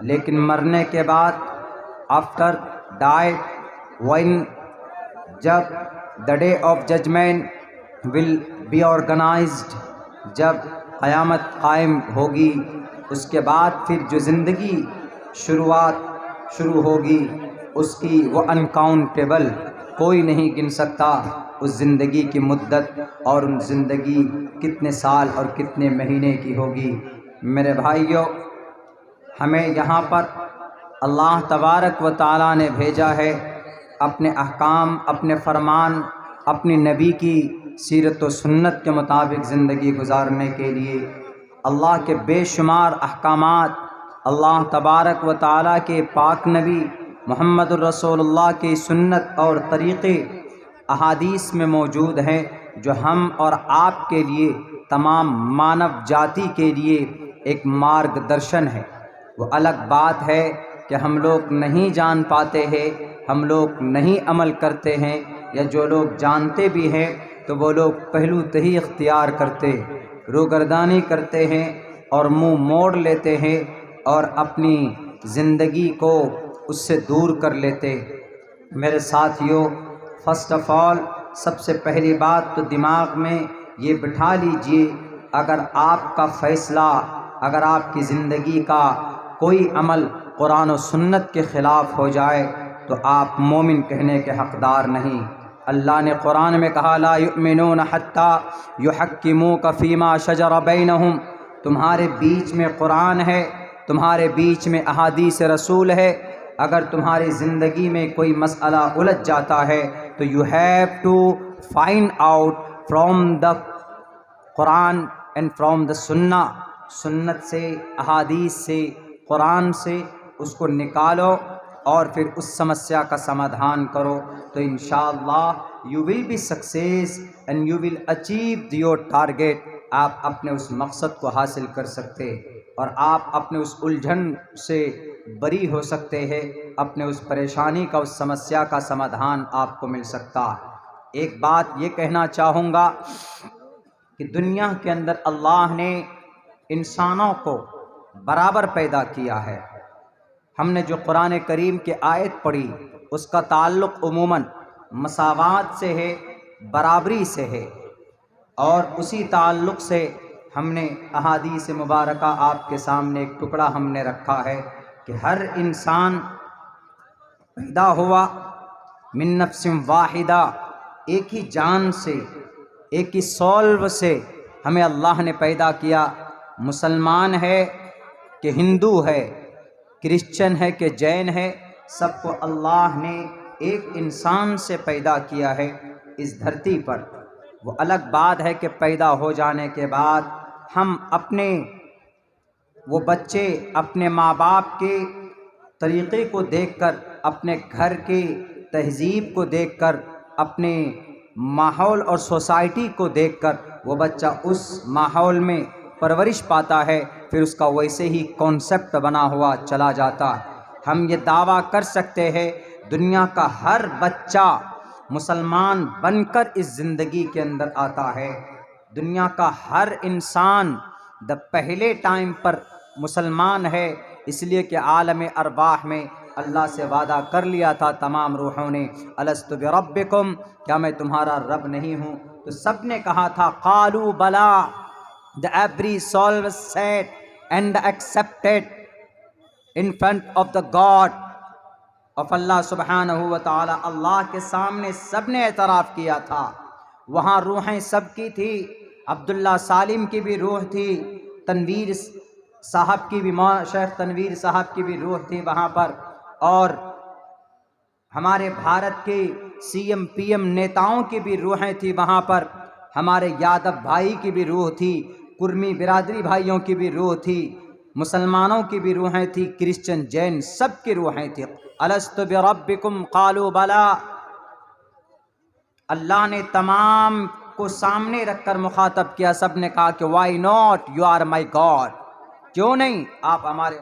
لیکن مرنے کے بعد آفٹر ڈائی when جب the day of judgment will be organized، جب قیامت قائم ہوگی، اس کے بعد پھر جو زندگی شروع ہوگی اس کی وہ انکاؤنٹیبل، کوئی نہیں گن سکتا اس زندگی کی مدت اور ان زندگی کتنے سال اور کتنے مہینے کی ہوگی۔ میرے بھائیوں، ہمیں یہاں پر اللہ تبارک و تعالیٰ نے بھیجا ہے اپنے احکام، اپنے فرمان، اپنی نبی کی سیرت و سنت کے مطابق زندگی گزارنے کے لیے۔ اللہ کے بے شمار احکامات اللہ تبارک و تعالیٰ کے پاک نبی محمد الرسول اللہ کی سنت اور طریقے احادیث میں موجود ہیں، جو ہم اور آپ کے لیے، تمام مانو جاتی کے لیے ایک مارگ درشن ہے۔ وہ الگ بات ہے کہ ہم لوگ نہیں جان پاتے ہیں، ہم لوگ نہیں عمل کرتے ہیں، یا جو لوگ جانتے بھی ہیں تو وہ لوگ پہلو تہی اختیار کرتے، روگردانی کرتے ہیں اور منہ موڑ لیتے ہیں اور اپنی زندگی کو اس سے دور کر لیتے۔ میرے ساتھیوں، فرسٹ آف آل، سب سے پہلی بات تو دماغ میں یہ بٹھا لیجئے، اگر آپ کا فیصلہ، اگر آپ کی زندگی کا کوئی عمل قرآن و سنت کے خلاف ہو جائے تو آپ مومن کہنے کے حقدار نہیں۔ اللہ نے قرآن میں کہا لا یؤمنون حتی یحکموک فیما شجر بینہم، تمہارے بیچ میں قرآن ہے، تمہارے بیچ میں احادیث رسول ہے، اگر تمہاری زندگی میں کوئی مسئلہ الجھ جاتا ہے تو you have to find out from the Quran and from the Sunnah, سنت سے، احادیث سے، قرآن سے اس کو نکالو اور پھر اس سمسیا کا سمادھان کرو، تو انشاءاللہ you will be success and you will achieve your target. آپ اپنے اس مقصد کو حاصل کر سکتے اور آپ اپنے اس الجھن سے بری ہو سکتے ہیں، اپنے اس پریشانی کا، اس سمسیا کا سمادھان آپ کو مل سکتا ہے۔ ایک بات یہ کہنا چاہوں گا کہ دنیا کے اندر اللہ نے انسانوں کو برابر پیدا کیا ہے۔ ہم نے جو قرآن کریم کی آیت پڑھی اس کا تعلق عموماً مساوات سے ہے، برابری سے ہے، اور اسی تعلق سے ہم نے احادیث مبارکہ آپ کے سامنے ایک ٹکڑا ہم نے رکھا ہے کہ ہر انسان پیدا ہوا من نفس واحدہ، ایک ہی جان سے، ایک ہی سولو سے ہمیں اللہ نے پیدا کیا۔ مسلمان ہے کہ ہندو ہے، کرسچن ہے کہ جین ہے، سب کو اللہ نے ایک انسان سے پیدا کیا ہے اس دھرتی پر۔ وہ الگ بات ہے کہ پیدا ہو جانے کے بعد ہم اپنے وہ بچے اپنے ماں باپ کے طریقے کو دیکھ کر، اپنے گھر کے تہذیب کو دیکھ کر، اپنے ماحول اور سوسائٹی کو دیکھ کر وہ بچہ اس ماحول میں پرورش پاتا ہے، پھر اس کا ویسے ہی کانسیپٹ بنا ہوا چلا جاتا ہے۔ ہم یہ دعویٰ کر سکتے ہیں دنیا کا ہر بچہ مسلمان بن کر اس زندگی کے اندر آتا ہے، دنیا کا ہر انسان پہلے ٹائم پر مسلمان ہے، اس لیے کہ عالم ارواح میں اللہ سے وعدہ کر لیا تھا تمام روحوں نے، الست بربکم، کیا میں تمہارا رب نہیں ہوں؟ تو سب نے کہا تھا قالوا بلا، the every soul was said and accepted in front of the God of اللہ سبحانہ و تعالی، اللہ کے سامنے سب نے اعتراف کیا تھا۔ وہاں روحیں سب کی تھی، عبداللہ سالم کی بھی روح تھی، تنویر صاحب کی بھی، شیخ تنویر صاحب کی بھی روح تھی وہاں پر، اور ہمارے بھارت کے سی ایم پی ایم نیتاؤں کی بھی روحیں تھی وہاں پر، ہمارے یادو بھائی کی بھی روح تھی، کرمی برادری بھائیوں کی بھی روح تھی، مسلمانوں کی بھی روحیں تھی، کرسچن جین سب کی روحیں تھی۔ الست بربکم قالوا بلا، اللہ نے تمام کو سامنے رکھ کر مخاطب کیا، سب نے کہا کہ why not, you are my god, کیوں نہیں آپ ہمارے